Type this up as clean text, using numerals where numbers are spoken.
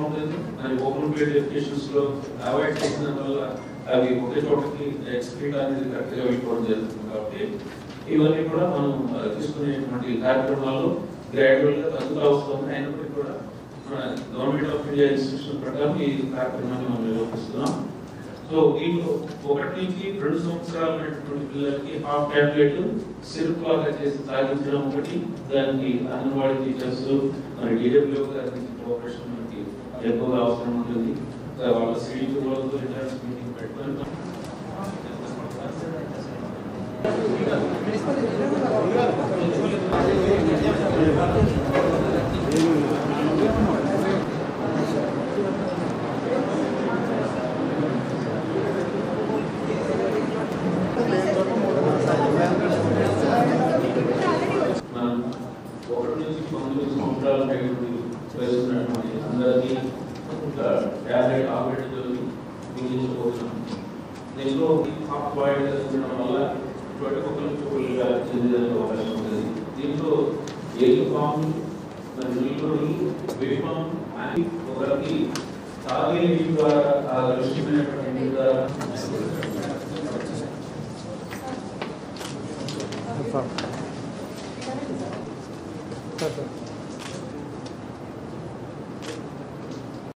బాగుంటుంది. మరి open plate educations లో అవాయిడ్ చేసిన వల్ల అవి ఒకే చోటకి ఎక్స్క్రీట్ అనేది కరెక్ట్గా వెళ్ళిపోవడం జరుగుతుంది. కాబట్టి ఇవన్నీ కూడా మనం తీసుకునేటువంటి కార్యక్రమాల్లో గ్రాడ్యువల్ గా తగ్గుతూ వస్తుంది. అయినప్పటికీ కూడా మన గవర్నమెంట్ ఆఫ్ ఇండియా ఇన్స్టిట్యూషన్ ప్రకారం ఈ కార్యక్రమాన్ని మనం నిర్వహిస్తున్నాం. సో దీంట్లో 1 నుంచి 2 సంవత్సరాలైనటువంటి పిల్లలకి హాఫ్ టాబ్లెట్ సిరప్ లాగా చేసి తాగించడం ఒకటి, దానికి అంగన్వాడీ టీచర్స్ మరి డిడబ్ల్యూ గారి కోఆపరేషన్ మనకి ఎక్కువగా అవసరం ఉంటుంది. వాళ్ళ సీట్ వాళ్ళతో ఇంటర్నెట్ మీటింగ్ పెట్టుకొని మనం 1 నుంచి 9 సంవత్సరాల వయసున్నటువంటి అందరికీ టాబ్లెట్ ఆపరేషన్ గురించిపోతున్నాం. దీంట్లో హాఫ్ బాయిల్డ్ ఉండడం వల్ల చోటకొకరు చూపులుగా చెందేదానికి అవకాశం ఉంటుంది. దీంట్లో ఏలు పాము మరి నీళ్ళు వేపాము అని ఒకరికి తాగే నీటి ద్వారా ఆ దృశ్యమైనటువంటి నీటి ద్వారా